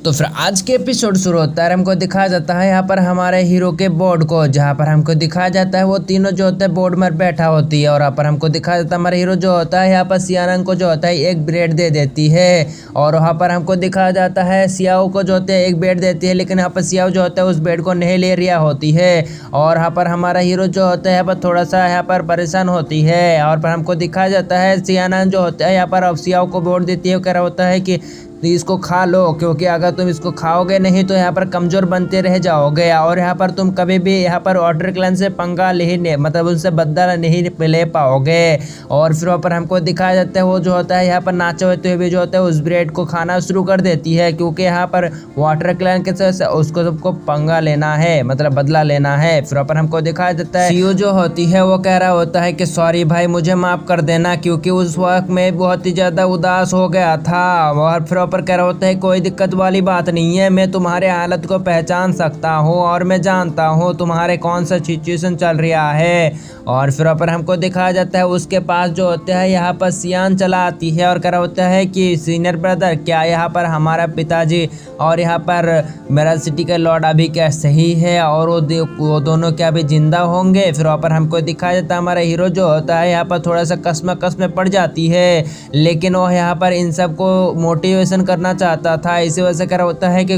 तो फिर आज के एपिसोड शुरू होता है। हमको दिखाया जाता है यहाँ पर हमारे हीरो के बोर्ड को, जहाँ पर हमको दिखाया जाता है वो तीनों जो होता है बोर्ड में बैठा होती है। और यहाँ पर हमको दिखाया जाता है हमारा हीरो जो होता है यहाँ पर सियाना को जो होता है एक ब्रेड दे देती है। और वहाँ पर हमको दिखाया जाता है सियाओ को जो होता है एक बेड देती है, लेकिन यहाँ पर सियाओ जो होता है उस बेड को नहीं ले रहा होती है। और यहाँ पर हमारा हीरो जो होता है यहाँ पर थोड़ा सा यहाँ पर परेशान होती है। और पर हमको दिखाया जाता है सियाना जो होता है यहाँ पर अब सियाओ को बोर्ड देती है, कह रहा होता है कि तो इसको खा लो, क्योंकि अगर तुम इसको खाओगे नहीं तो यहाँ पर कमज़ोर बनते रह जाओगे और यहाँ पर तुम कभी भी यहाँ पर वाटर क्लैन से पंगा नहीं, मतलब उनसे बदला नहीं ले पाओगे। और फिर वहाँ पर हमको दिखाया जाता है वो जो होता है यहाँ पर नाचे होते हुए भी जो होता है उस ब्रेड को खाना शुरू कर देती है, क्योंकि यहाँ पर वाटर क्लैन के से उसको सबको पंगा लेना है, मतलब बदला लेना है। फिर वहाँ पर हमको दिखाया जाता है सीयू जो होती है वो कह रहा होता है कि सॉरी भाई, मुझे माफ़ कर देना, क्योंकि उस वक्त मैं बहुत ही ज़्यादा उदास हो गया था। और फिर पर कह रहा होता है कोई दिक्कत वाली बात नहीं है, मैं तुम्हारे हालत को पहचान सकता हूँ और मैं जानता हूँ तुम्हारे कौन सा सिचुएशन चल रहा है। और फिर पर हमको दिखाया जाता है उसके पास जो होता है यहाँ पर सियान चला आती है और कह रहा होता है कि सीनियर ब्रदर, क्या यहाँ पर हमारा पिताजी और यहाँ पर मेरा सिटी का लॉर्ड अभी क्या सही है और वो दोनों क्या अभी जिंदा होंगे। फिर वहाँ पर हमको दिखाया जाता है हमारा हीरो जो होता है यहाँ पर थोड़ा सा कस में पड़ जाती है, लेकिन वो यहाँ पर इन सबको मोटिवेशन करना चाहता था। इसी वजह से कह रहा होता है कि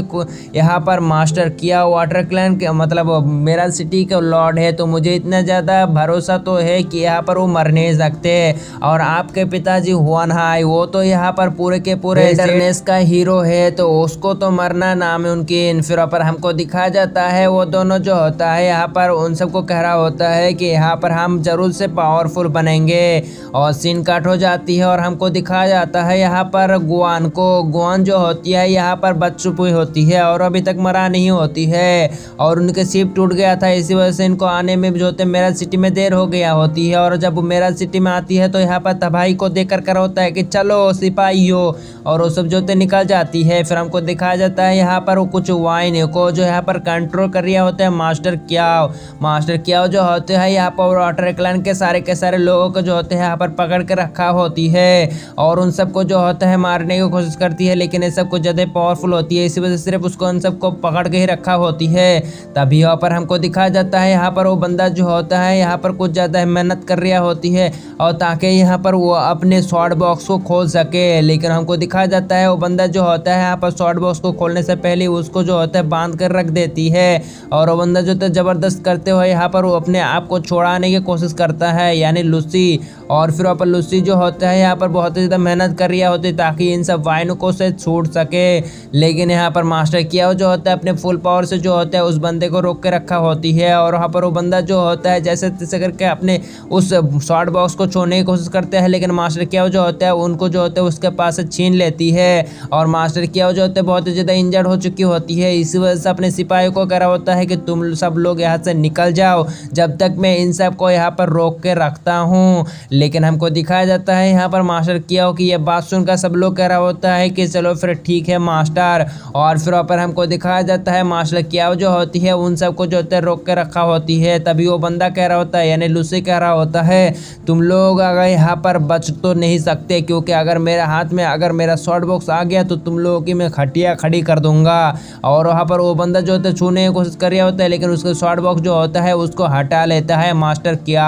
यहाँ पर मास्टर किया वाटर क्लैन के मतलब मेरा सिटी का लॉर्ड है, तो मुझे इतना ज़्यादा भरोसा तो है कि यहाँ पर वो मर नहीं सकते। और आपके पिताजी हुआन हाई वो तो यहाँ पर पूरे के पूरे इंटरनेस का हीरो है, तो उसको तो मरना नामुमकिन। फिर पर हमको दिखाया जाता है वो दोनों जो होता है यहाँ पर उन सबको कह रहा होता है कि यहाँ पर हम जरूर से पावरफुल बनेंगे। और सीन कट हो जाती है और हमको दिखाया जाता है यहाँ पर गुआन जो होती है यहाँ पर बच चुकी होती है और अभी तक मरा नहीं होती है, और उनके शिप टूट गया था, इसी वजह से इनको आने में जो होते हैं मेरा सिटी में देर हो गया होती है। और जब मेरा सिटी में आती है तो यहाँ पर तबाही को देखकर कर होता है कि चलो सिपाहियों, और वो सब जो होते निकल जाती है। फिर हमको दिखाया जाता है यहाँ पर वो कुछ वाइन को जो यहाँ पर कंट्रोल कर रहा होता है मास्टर क्याओ जो होते हैं यहाँ पर वाटर क्लैन के सारे लोगों को जो होते हैं यहाँ पर पकड़ के रखा होती है और उन सबको जो होता है मारने की कोशिश करती है, लेकिन ये सब कुछ ज़्यादा पावरफुल होती है, इसी वजह से सिर्फ उसको उन सबको पकड़ के ही रखा होती है। तभी यहाँ पर हमको दिखाया जाता है यहाँ पर वो बंदा जो होता है यहाँ पर कुछ ज़्यादा मेहनत कर रहा होती है और ताकि यहाँ पर वो अपने शॉर्ट बॉक्स को खोल सके। लेकिन हमको दिखाया जाता है वो बंदा जो होता है यहाँ पर शॉर्ट बॉक्स को खोलने से पहले उसको जो होता है बांध कर रख देती है। और वो बंदा जो होता है ज़बरदस्त करते हुए यहाँ पर वो अपने आप को छुड़ाने की कोशिश करता है, यानी लूसी। और फिर वहाँ पर लूसी जो होता है यहाँ पर बहुत ही ज़्यादा मेहनत कर रहा होती है ताकि इन सब वाइनों से छूट सके। लेकिन यहाँ पर मास्टर किया जो होता है अपने फुल पावर से जो होता है उस बंदे को रोक के रखा होती है। और वहाँ पर वो बंदा जो होता है जैसे तैसे करके अपने उस शॉर्ट बॉक्स को छोड़ने की कोशिश करते हैं, लेकिन मास्टर किया जो होता है उनको जो होता है उसके पास से छीन लेती है। और मास्टर किया जो होता है बहुत ही ज़्यादा इंजर्ड हो चुकी होती है, इसी वजह से अपने सिपाही को कह रहा होता है कि तुम सब लोग यहाँ से निकल जाओ जब तक मैं इन सब को यहाँ पर रोक के रखता हूँ। लेकिन हमको दिखाया जाता है यहाँ पर मास्टर किया कि ये बात सुनकर सब लोग कह रहा होता है कि चलो फिर ठीक है मास्टर। और फिर वहाँ पर हमको दिखाया जाता है मास्टर किया जो होती है उन सबको जो होता है रोक के रखा होती है। तभी वो बंदा कह रहा होता है यानी लूसी कह रहा होता है तुम लोग अगर यहाँ पर बच तो नहीं सकते, क्योंकि अगर मेरे हाथ में अगर मेरा शॉर्ट बॉक्स आ गया तो तुम लोगों की मैं खटिया खड़ी कर दूंगा। और वहाँ पर वो बंदा जो होता है छूने की कोशिश कर रहा होता है, लेकिन उसका शॉर्ट बॉक्स जो होता है उसको हटा लेता है मास्टर किया,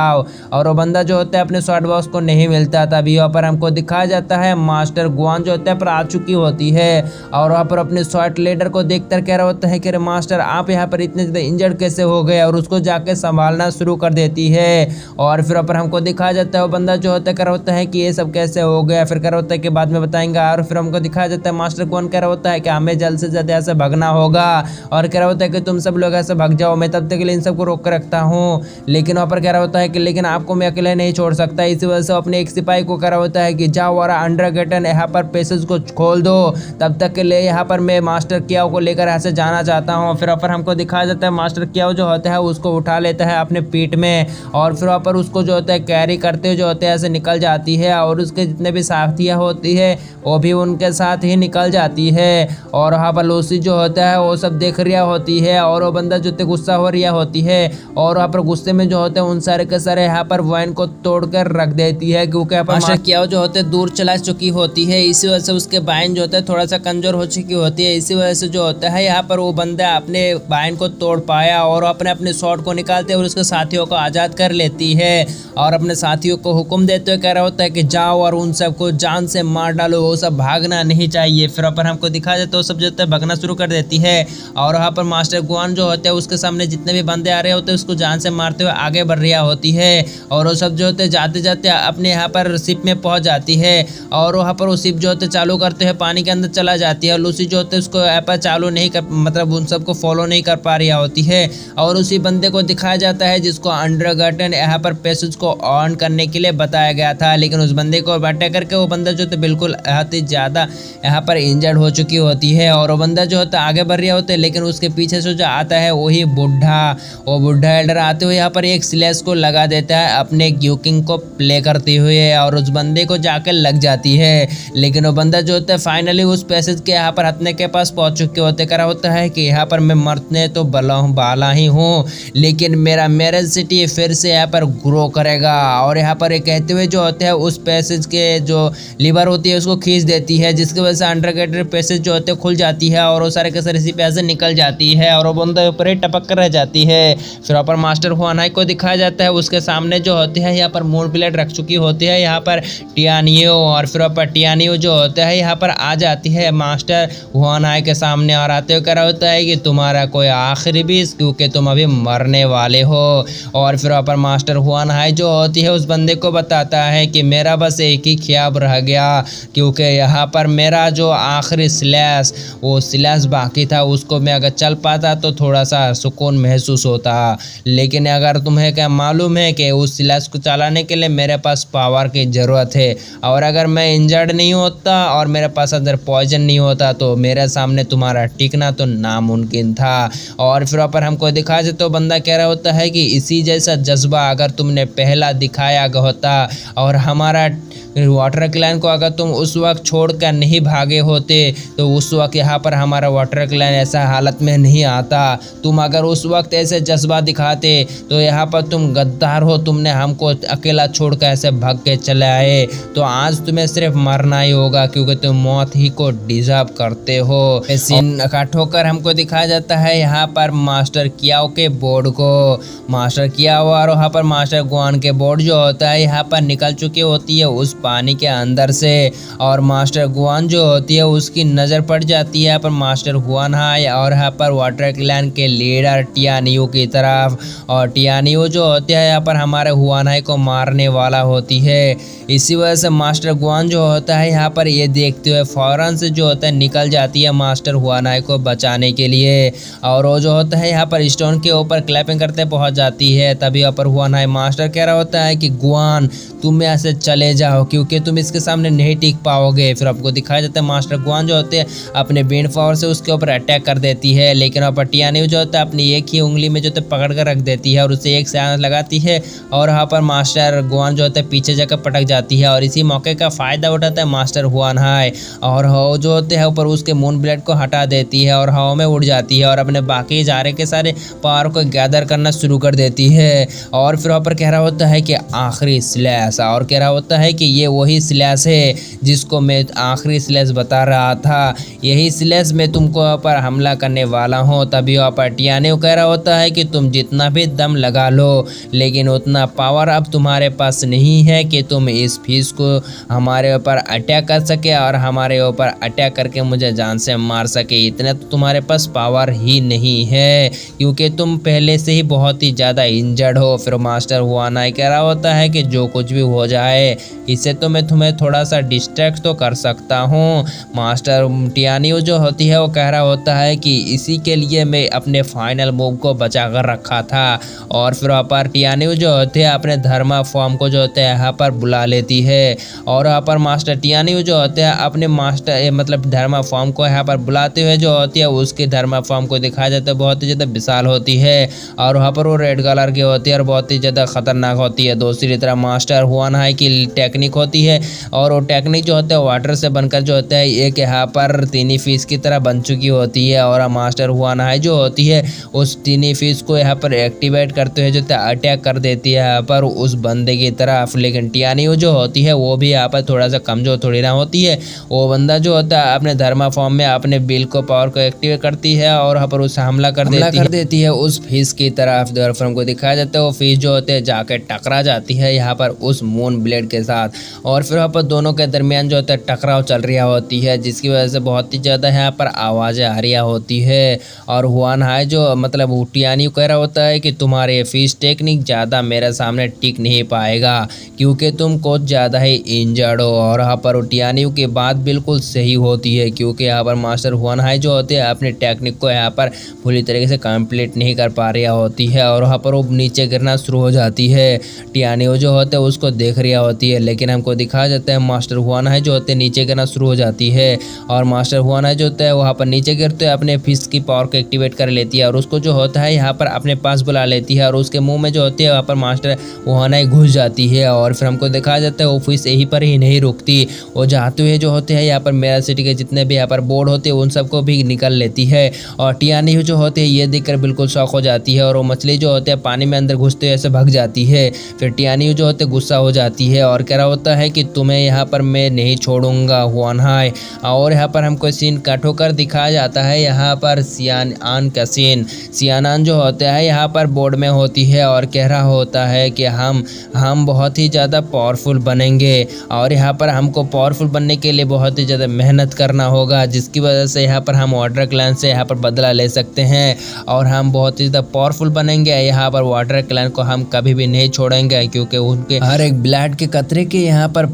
और वो बंदा जो होता है अपने शॉर्ट बॉक्स को नहीं मिलता। तभी वहाँ पर हमको दिखाया जाता है मास्टर गुआन जो होता है पर आ चुकी होती है और वहाँ पर अपने शॉर्ट लीडर को देखकर कह रहा होता है कि मास्टर आप यहाँ पर इतने ज़्यादा इंजर्ड कैसे हो गए, और उसको जाके संभालना शुरू कर देती है। और फिर पर हमको दिखाया जाता है वो बंदा जो होता है कह रहा होता है कि ये सब कैसे हो गया, फिर कह रहा होता है कि बाद में बताएंगा। और फिर हमको दिखाया जाता है मास्टर गुआन कह रहा होता है कि हमें जल्द से जल्द ऐसे भागना होगा, और कह रहा होता है कि तुम सब लोग ऐसे भाग जाओ, मैं तब तक के लिए इन सबको रोक कर रखता हूँ। लेकिन वहाँ पर कह रहा होता है कि लेकिन आपको मैं अकेले नहीं छोड़ सकता, इसी वजह से अपने एक सिपाही को कह रहा होता है कि जाओ और अंडर गेटन यहाँ पर पैसेज को खोल दो, तब तक के लिए यहाँ पर मैं मास्टर कियाओ को लेकर यहाँ से जाना चाहता हूँ। फिर वहाँ पर हमको दिखाया जाता है मास्टर कियाओ जो होता है उसको उठा लेता है अपने पीठ में, और फिर वहाँ पर उसको जो होता है कैरी करते हुए जो होते हैं ऐसे निकल जाती है, और उसके जितने भी साथियाँ होती है वो भी उनके साथ ही निकल जाती है। और वहाँ पर लूसी जो होता है वो सब देख रहा होती है, और वो बंदा जो गुस्सा हो रहा होती है, और वहाँ पर गुस्से में जो होते हैं उन सारे के सारे यहाँ पर वाइन को तोड़ कर रख देती है, क्योंकि मास्टर कियाओ जो होते दूर चला चुकी होती है, इसी वजह से उसके बाइन जो होता है थोड़ा सा कमजोर हो चुकी होती है, इसी वजह से जो होता है यहाँ पर वो बंदा अपने बाइन को तोड़ पाया और अपने शॉट को निकालते और उसके साथियों को आज़ाद कर लेती है और अपने साथियों को हुक्म देते हुए कह रहा होता है कि जाओ और उन सबको जान से मार डालो, वो सब भागना नहीं चाहिए। फिर पर हमको दिखा देता है वो सब जो होता है भागना शुरू कर देती है और वहाँ पर मास्टर गुआन जो होते हैं उसके सामने जितने भी बंदे आ रहे होते हैं उसको जान से मारते हुए आगे बढ़ रही होती है और वो सब जो होते जाते जाते अपने यहाँ पर शिप में पहुँच जाती है और वहाँ पर वो शिप जो होते चालू करते हैं पानी के अंदर चला जाती है और लूसी जो होते है उसको ऐप चालू नहीं कर मतलब उन सबको फॉलो नहीं कर पा रही होती है और उसी बंदे को दिखाया जाता है जिसको अंडरगार्टन यहाँ पर पैसेज को ऑन करने के लिए बताया गया था, लेकिन उस बंदे को अटैक करके वो बंदा जो होता बिल्कुल बहुत ही ज़्यादा यहाँ पर इंजर्ड हो चुकी होती है और वो बंदा जो होता आगे बढ़ रहा होता है, लेकिन उसके पीछे से जो आता है वही बुढ़ा एल्डर आते हुए यहाँ पर एक स्लैश को लगा देता है अपने ग्यूकिंग को प्ले करते हुए और उस बंदे को जाकर लग जाती है। लेकिन वो बंदा जो होता है फाइनली उस पैसेज के यहाँ पर हथने के पास पहुँच चुके होते करा होता है कि यहाँ पर मैं मरने तो बाला ही हूँ, लेकिन मेरा मैरिज सिटी फिर से यहाँ पर ग्रो करेगा और यहाँ पर कहते हुए जो होते हैं उस पैसेज के जो लीवर होती है उसको खींच देती है, जिसकी वजह से अंडरग्राउंड पैसेज जो होते हैं खुल जाती है और वो सारे के सारे इसी पैसे निकल जाती है और वो बंदा ऊपर ही टपक कर रह जाती है। फिर वहाँ पर मास्टर हुआनहाई को दिखाया जाता है, उसके सामने जो होते हैं यहाँ पर मून प्लेट रख चुकी होती है यहाँ पर टियानियो और फिर वहाँ पर टियानियो जो होता है यहाँ पर आ जाती है मास्टर हुआनहाई के सामने और आते हुए कह होता है कि तुम्हारा कोई आखिरी बीस क्योंकि तुम अभी मरने वाले हो। और फिर वहाँ पर मास्टर हुआनहाई जो होती है उस बंदे को बताता है कि मेरा बस एक ही ख्याल रह गया क्योंकि यहाँ पर मेरा जो आखिरी स्लैश वो स्लैश बाकी था, उसको मैं अगर चल पाता तो थोड़ा सा सुकून महसूस होता, लेकिन अगर तुम्हें क्या मालूम है कि उस स्लैश को चलाने के लिए मेरे पास पावर की ज़रूरत है और अगर मैं इंजर्ड नहीं होता और मेरे पास अंदर पॉइजन नहीं होता तो मेरे सामने तुम्हारा टिकना तो नामुमकिन था। और फिर पर हमको दिखा दे तो बंदा कह रहा होता है कि इसी जैसा जज्बा अगर तुमने पहला दिखाया होता और हमारा वाटर क्लैन को अगर तुम उस वक्त छोड़कर नहीं भागे होते तो उस वक्त यहाँ पर हमारा वाटर क्लैन ऐसा हालत में नहीं आता। तुम अगर उस वक्त ऐसे जज्बा दिखाते तो यहाँ पर तुम गद्दार हो, तुमने हमको अकेला छोड़कर ऐसे भाग के चले आए, तो आज तुम्हें सिर्फ मरना ही होगा क्योंकि तुम मौत ही को डिजर्व करते हो। सीन इकट्ठा होकर हमको दिखाया जाता है यहाँ पर मास्टर कियाओ के बोर्ड को, मास्टर कियाओ और वहाँ पर मास्टर गुआन के बोर्ड जो होता है यहाँ पर निकल चुकी होती है उस पानी के अंदर से और मास्टर गुआन जो होती है उसकी नज़र पड़ जाती है यहाँ पर मास्टर हुआनहाई और यहाँ पर वाटर क्लैन के लीडर टियानियो की तरफ और टियानियो जो होती है यहाँ पर हमारे हुआनहाई को मारने वाला होती है। इसी वजह से मास्टर गुआन जो होता है यहाँ पर ये देखते हुए फ़ौरन से जो होता है निकल जाती है मास्टर हुआनहाई को बचाने के लिए और वो जो होता है यहाँ पर स्टोन के ऊपर क्लैपिंग करते पहुँच जाती है। तभी यहाँ पर हुआनहाई मास्टर कह रहा होता है कि गुआन तुम यहाँ से चले जाओ क्योंकि तुम इसके सामने नहीं टिक पाओगे। फिर आपको दिखाया जाता है मास्टर गुआन जो होते हैं अपने बीन पावर से उसके ऊपर अटैक कर देती है, लेकिन वहाँ पर टियानियो जो होता है अपनी एक ही उंगली में जो होता है पकड़ कर रख देती है और उसे एक सांस लगाती है और वहाँ पर मास्टर गुआन जो होता है पीछे जाकर पटक जाती है और इसी मौके का फ़ायदा उठाता है मास्टर हुआनहाई और वो जो होते हैं ऊपर उसके मून ब्लेड को हटा देती है और हवा में उड़ जाती है और अपने बाकी सारे के सारे पावर को गैदर करना शुरू कर देती है। और फिर वहाँ पर कह रहा होता है कि आखिरी स्लैश और कह रहा होता है कि ये वही स्लैश है जिसको मैं आखिरी स्लैश बता रहा था, यही स्लैश मैं तुमको पर हमला करने वाला हूँ। तभी वहाँ पर टियानियो कह रहा होता है कि तुम जितना भी दम लगा लो लेकिन उतना पावर अब तुम्हारे पास नहीं है कि तुम इस फीस को हमारे ऊपर अटैक कर सके और हमारे ऊपर अटैक करके मुझे जान से मार सके, इतना तो तुम्हारे पास पावर ही नहीं है क्योंकि तुम पहले से ही बहुत ही ज़्यादा इंजर्ड हो। फिर मास्टर हुआनहाई कह रहा होता है कि जो कुछ भी हो जाए इससे तो मैं तुम्हें थोड़ा सा डिस्ट्रैक्ट तो कर सकता हूँ। मास्टर टियानियो जो होती है वो कह रहा होता है कि इसी के लिए मैं अपने फाइनल मूव को बचा कर रखा था। और फिर वहाँ पर टियानियो जो होते हैं अपने धर्मा फॉर्म को जो होते हैं यहाँ पर बुला लेती है और वहाँ पर मास्टर टियानियो जो होते हैं अपने मास्टर मतलब धर्मा फॉर्म को यहाँ पर बुलाते हुए जो होती है उसकी धर्मा फॉर्म को दिखाया जाता है बहुत ही ज़्यादा विशाल होती है और वहाँ पर वो रेड कलर की होती है और बहुत ही ज़्यादा खतरनाक होती है। दूसरी तरफ मास्टर हुआनहाई की टेक्निक होती है और वो टेक्निक जो होता है वाटर से बनकर जो होता है एक यहाँ पर टीनी फिश की तरह बन चुकी होती है। और मास्टर हुआन हाई जो होती है उस टीनी फिश को यहाँ पर एक्टिवेट करते हुए जो अटैक कर देती है यहाँ पर उस बंदे की तरफ। लेकिन टियानी जो होती है वो भी यहाँ पर थोड़ा सा कमजोर थोड़ी ना होती है। वो बंदा जो होता है अपने धर्मा फॉर्म में अपने बिल को पावर को एक्टिवेट करती है और यहाँ पर उसे हमला कर देती है उस फिश की तरफ। फिल्म को दिखाया जाता है वो फिश जो होते हैं जाके टकरा जाती है यहाँ पर उस मून ब्लेड के साथ और फिर यहाँ पर दोनों के दरमियान जो होता है टकराव चल रही होती है जिसकी वजह से बहुत ही ज़्यादा यहाँ पर आवाज़ें आ रही होती है। और हुआन हाई जो मतलब टियानी कह रहा होता है कि तुम्हारे फिश टेक्निक ज़्यादा मेरे सामने टिक नहीं पाएगा क्योंकि तुम कुछ ज़्यादा ही इंजर्ड हो। और यहाँ पर टियानी की बात बिल्कुल सही होती है क्योंकि यहाँ पर मास्टर हुआन हाई जो होते हैं अपनी टेक्निक को यहाँ पर पूरी तरीके से कंप्लीट नहीं कर पा रही होती है और वहाँ पर वो नीचे गिरना शुरू हो जाती है। टियानी जो होते हैं उसको देख रही होती है लेकिन हमको दिखाया जाता है मास्टर हुआन हाई जो होते हैं नीचे गिरना शुरू हो जाती है और मास्टर हुआन हाई जो होता है वहाँ पर नीचे गिरते हुए अपने फिश की पावर को एक्टिवेट कर लेती है और उसको जो होता है यहाँ पर अपने पास बुला लेती है और उसके मुंह में जो होती है वहाँ पर मास्टर हुआन हाई घुस जाती है। और फिर हमको दिखाया जाता है वो फिश यहीं पर ही नहीं रुकती, वो जाते हुए जो होते हैं यहाँ पर मेरा सिटी के जितने भी यहाँ पर बोर्ड होते हैं उन सबको भी निकल लेती है। और टियानी जो होती है ये देखकर बिल्कुल शौक हो जाती है और वो मछली जो होते हैं पानी में अंदर घुसते हुए ऐसे भाग जाती है। फिर टियानी जो होते गुस्सा हो जाती है और कह रहा होता है कि तुम्हें यहाँ पर मैं नहीं छोड़ूंगा हुआन हाई। और यहाँ पर हमको सीन कट होकर दिखाया जाता है यहाँ पर सियानान का सीन। सियानान जो होता है यहाँ पर बोर्ड में होती है और कह रहा होता है कि हम बहुत ही ज़्यादा पावरफुल बनेंगे और यहाँ पर हमको पावरफुल बनने के लिए बहुत ही ज़्यादा मेहनत करना होगा जिसकी वजह से यहाँ पर हम वाटर क्लैन से यहाँ पर बदला ले सकते हैं और हम बहुत ही ज़्यादा पावरफुल बनेंगे। यहाँ पर वाटर क्लैन को हम कभी भी नहीं छोड़ेंगे क्योंकि उनके हर एक ब्लड के कतरे के यहाँ पर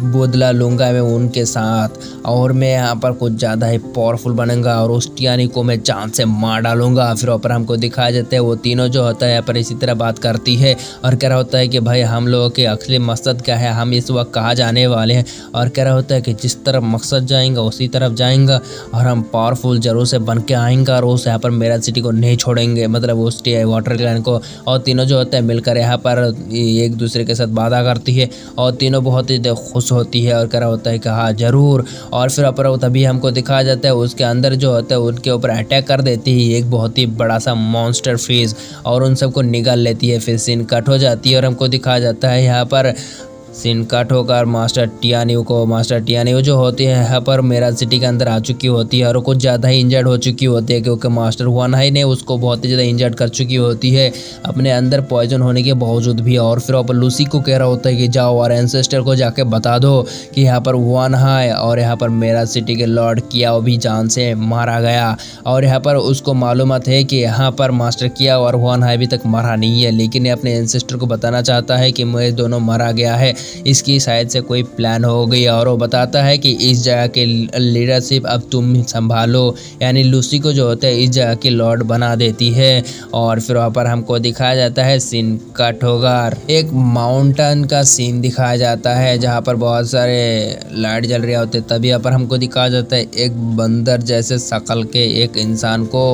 बदला लूँगा मैं उनके साथ और मैं यहाँ पर कुछ ज़्यादा ही पावरफुल बनूंगा और उस टियानी को मैं जान से मार डालूंगा। फिर ऊपर हमको दिखाया जाता है वो तीनों जो होता है यहाँ पर इसी तरह बात करती है और कह रहा होता है कि भाई हम लोगों के असली मकसद क्या है, हम इस वक्त कहाँ जाने वाले हैं। और कह रहा होता है कि जिस तरफ मकसद जाएंगा उसी तरफ जाएंगा और हम पावरफुल जरूर से बन के आएंगे और उस यहाँ पर मेरा सिटी को नहीं छोड़ेंगे, मतलब उस वाटर क्लैन को। और तीनों जो होता है मिलकर यहाँ पर एक दूसरे के साथ वादा करती है और तीनों बहुत ही खुश होती है और कह रहा होता है कि हाँ ज़रूर। और फिर अपर तभी हमको दिखाया जाता है उसके अंदर जो होता है उनके ऊपर अटैक कर देती है एक बहुत ही बड़ा सा मॉन्स्टर फिश और उन सबको निगल लेती है। फिर सीन कट हो जाती है और हमको दिखाया जाता है यहाँ पर सीन कट होकर मास्टर टियानी जो होती है यहाँ पर मेरा सिटी के अंदर आ चुकी होती है और कुछ ज़्यादा ही इंजर्ड हो चुकी होती है क्योंकि मास्टर हुआन हाई ने उसको बहुत ही ज़्यादा इंजर्ड कर चुकी होती है अपने अंदर पॉइजन होने के बावजूद भी। और फिर ऊपर लूसी को कह रहा होता है कि जाओ और एंसेस्टर को जाके बता दो कि यहाँ पर हुआन हाई और यहाँ पर मेरा सिटी के लॉर्ड कियाओ भी जान से मारा गया। और यहाँ पर उसको मालूमात है कि यहाँ पर मास्टर कियाओ और हुआन हाई अभी तक मरा नहीं है लेकिन ये अपने एंसेस्टर को बताना चाहता है कि मैं दोनों मारा गया है, इसकी शायद से कोई प्लान हो गई। और वो बताता है कि इस जगह के लीडरशिप अब तुम संभालो, यानी लूसी को जो होता है इस जगह की लॉर्ड बना देती है। और फिर वहाँ पर हमको दिखाया जाता है सीन कट होगा एक माउंटेन का सीन दिखाया जाता है जहाँ पर बहुत सारे लाइट जल रहे होते। तभी यहाँ पर हमको दिखाया जाता है एक बंदर जैसे शक्ल के एक इंसान को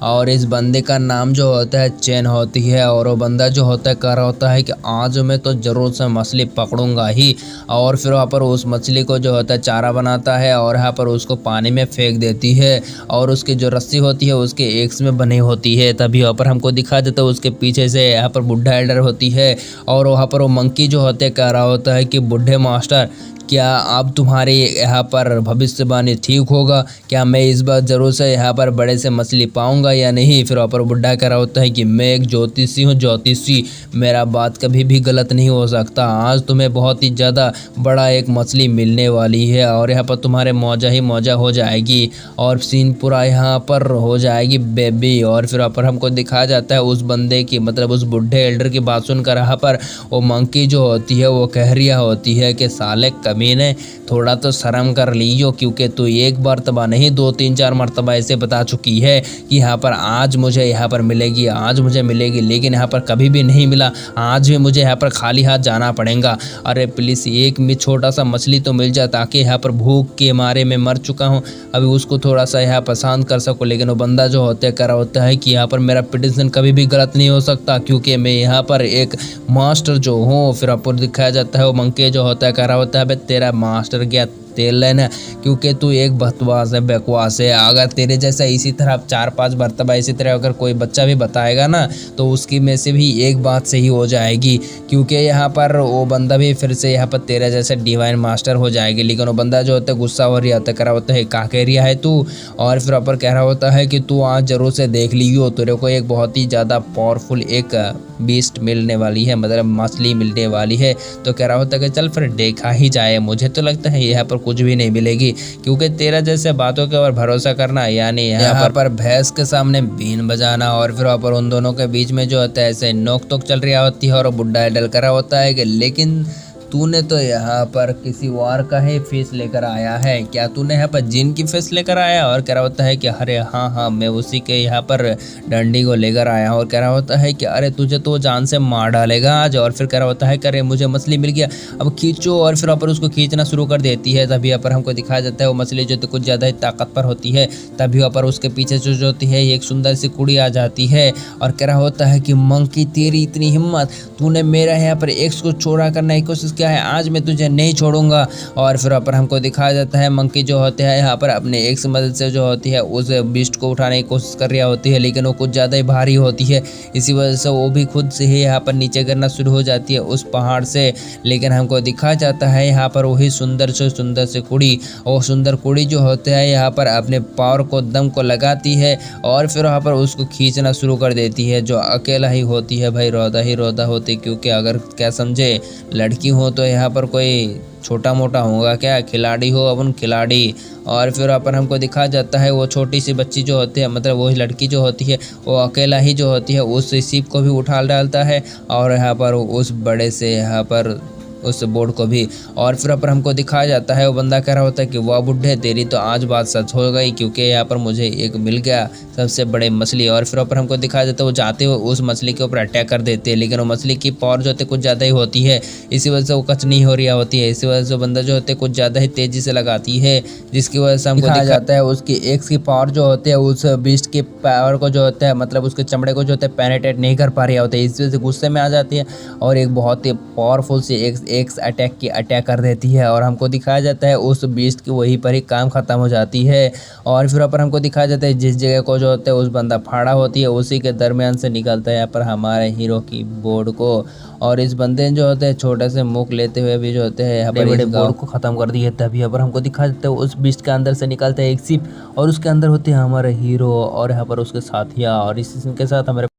और इस बंदे का नाम जो होता है चैन होती है। और वो बंदा जो होता है कह रहा होता है कि आज मैं तो ज़रूर से मछली पकड़ूंगा ही। और फिर वहाँ पर उस मछली को जो होता है चारा बनाता है और यहाँ पर उसको पानी में फेंक देती है और उसकी जो रस्सी होती है उसके एक्स में बनी होती है। तभी वहाँ पर हमको दिखा देता है उसके पीछे से यहाँ पर बुढ़ा एल्डर होती है और वहाँ पर वो मंकी जो होते कह रहा होता है कि बुढ़े मास्टर क्या अब तुम्हारी यहाँ पर भविष्यवाणी ठीक होगा, क्या मैं इस बार ज़रूर से यहाँ पर बड़े से मछली पाऊँगा या नहीं। फिर वहाँ पर बुढ़ा कह रहा होता है कि मैं एक ज्योतिषी हूँ, ज्योतिषी मेरा बात कभी भी गलत नहीं हो सकता, आज तुम्हें बहुत ही ज़्यादा बड़ा एक मछली मिलने वाली है और यहाँ पर तुम्हारे मौजा ही मौजा हो जाएगी और सीन पूरा यहाँ पर हो जाएगी बेबी। और फिर वहाँ पर हमको दिखाया जाता है उस बंदे की मतलब उस बुढ़े एल्डर की बात सुनकर यहाँ पर वो मंकी जो होती है वो कह रही होती है कि साले कमीने, थोड़ा तो शर्म कर लीजिए, क्योंकि तू एक मरतबा नहीं 2-3-4 मरतबा ऐसे बता चुकी है कि यहाँ पर आज मुझे यहाँ पर मिलेगी, आज मुझे मिलेगी, लेकिन यहाँ पर कभी भी नहीं मिला। आज भी मुझे यहाँ पर खाली हाथ जाना पड़ेगा। अरे प्लीज़ एक में छोटा सा मछली तो मिल जाए, ताकि यहाँ पर भूख के मारे मैं मर चुका हूँ, अभी उसको थोड़ा सा यहाँ पर शांत कर सकूँ। लेकिन वो बंदा जो होता है कह रहा होता है कि यहाँ पर मेरा प्रेडिक्शन कभी भी गलत नहीं हो सकता, क्योंकि मैं यहाँ पर एक मास्टर जो हूँ। फिर आपको दिखाया जाता है वो मंकी जो होता है कह रहा होता है भाई तेरा मास्टर गया तेल लेना, क्योंकि तू एक बकवास है, बकवास है। अगर तेरे जैसा इसी तरह 4-5 मरतबा इसी तरह अगर कोई बच्चा भी बताएगा ना, तो उसकी में से भी एक बात सही हो जाएगी, क्योंकि यहाँ पर वो बंदा भी फिर से यहाँ पर तेरा जैसा डिवाइन मास्टर हो जाएगी। लेकिन वो बंदा जो होता है गुस्सा हो रहा होता है, कह रहा होता है क्या कह रहा है तू, और फिर ऊपर कह रहा होता है कि तू आज जरूर से देख लियो, तेरे को एक बहुत ही ज़्यादा पावरफुल एक बीस्ट मिलने वाली है, मतलब मछली मिलने वाली है। तो कह रहा होता है कि चल फिर देखा ही जाए। मुझे तो लगता है यहाँ पर कुछ भी नहीं मिलेगी, क्योंकि तेरा जैसे बातों के ऊपर भरोसा करना यानी यहाँ पर भैंस के सामने बीन बजाना। और फिर वहाँ पर उन दोनों के बीच में जो होता है ऐसे नोक तोक चल रही होती है, और बुड्ढा डल करा होता है कि लेकिन तूने तो यहाँ पर किसी और का ही फीस लेकर आया है क्या, तूने यहाँ पर जिन की फीस लेकर आया। और कह रहा होता है कि अरे हाँ मैं उसी के यहाँ पर डंडी को लेकर आया हूँ। और कह रहा होता है कि अरे तुझे तो जान से मार डालेगा आज। और फिर कह रहा होता है कि अरे मुझे मछली मिल गया, अब खींचो। और फिर ऊपर उसको खींचना शुरू कर देती है। तभी यहाँ पर हमको दिखाया जाता है वो मछली जो कुछ ज़्यादा ही ताकतवर होती है। तभी यहाँ पर उसके पीछे जो होती है एक सुंदर सी कुड़ी आ जाती है, और कह रहा होता है कि मंकी तेरी इतनी हिम्मत, तूने मेरा यहाँ पर एक्स को चोरा करने की कोशिश है, आज मैं तुझे नहीं छोड़ूंगा। और फिर पर हमको दिखाया जाता है मंकी जो होते हैं यहाँ पर अपने एक मदद से जो होती है उस बीस्ट को उठाने की कोशिश कर रही होती है, लेकिन वो कुछ ज़्यादा ही भारी होती है। इसी वजह से वो भी खुद से ही यहाँ पर नीचे गिरना शुरू हो जाती है उस पहाड़ से। लेकिन हमको दिखाया जाता है यहाँ पर वही सुंदर से कुड़ी, और सुंदर कुड़ी जो होते हैं यहाँ पर अपने पावर को दम को लगाती है, और फिर वहाँ पर उसको खींचना शुरू कर देती है। जो अकेला ही होती है भाई, रोदा ही रोदा होती, क्योंकि अगर क्या समझे लड़की हो तो यहाँ पर कोई छोटा मोटा होगा क्या, खिलाड़ी हो अपन खिलाड़ी। और फिर वहाँ पर हमको दिखाया जाता है वो छोटी सी बच्ची जो होती है, मतलब वही लड़की जो होती है, वो अकेला ही जो होती है उस शिप को भी उठा डालता है, और यहाँ पर उस बड़े से यहाँ पर उस बोर्ड को भी। और फिर पर हमको दिखाया जाता है वो बंदा कह रहा होता है कि वाह बुढ़े तेरी तो आज बात सच हो गई, क्योंकि यहाँ पर मुझे एक मिल गया सबसे बड़े मछली। और फिर पर हमको दिखाया जाता है वो जाते हुए उस मछली के ऊपर अटैक कर देते हैं, लेकिन वो मछली की पावर जो होती है कुछ ज़्यादा ही होती है, इसी वजह से वो कच नहीं हो रही होती है। इसी वजह से बंदा जो होते है कुछ ज़्यादा ही तेज़ी से लगाती है, जिसकी वजह से हमको दिखाया जाता है उसकी एक्स की पावर जो होती है उस बीस्ट की पावर को जो होता है, मतलब उसके चमड़े को जो होता है पेनिट्रेट नहीं कर पा रही होती है। इस वजह से गुस्से में आ जाती है और एक बहुत ही पावरफुल सी एक्स अटैक कर देती है, और हमको दिखाया जाता है उस बीस्ट की वहीं पर ही काम ख़त्म हो जाती है। और फिर पर हमको दिखाया जाता है जिस जगह को जो होता है उस बंदा फाड़ा होती है उसी के दरमियान से निकलता है यहाँ पर हमारे हीरो की बोर्ड को। और इस बंदे जो होते हैं छोटे से मुख लेते हुए भी जो होते हैं यहाँ पर बड़े बोर्ड को ख़त्म कर दिए। तभी यहाँ पर हमको दिखाया जाता है उस बीस्ट के अंदर से निकलता है एक शिप, और उसके अंदर होते हैं हमारे हीरो और यहाँ पर उसके साथिया। और इसी के साथ हमारे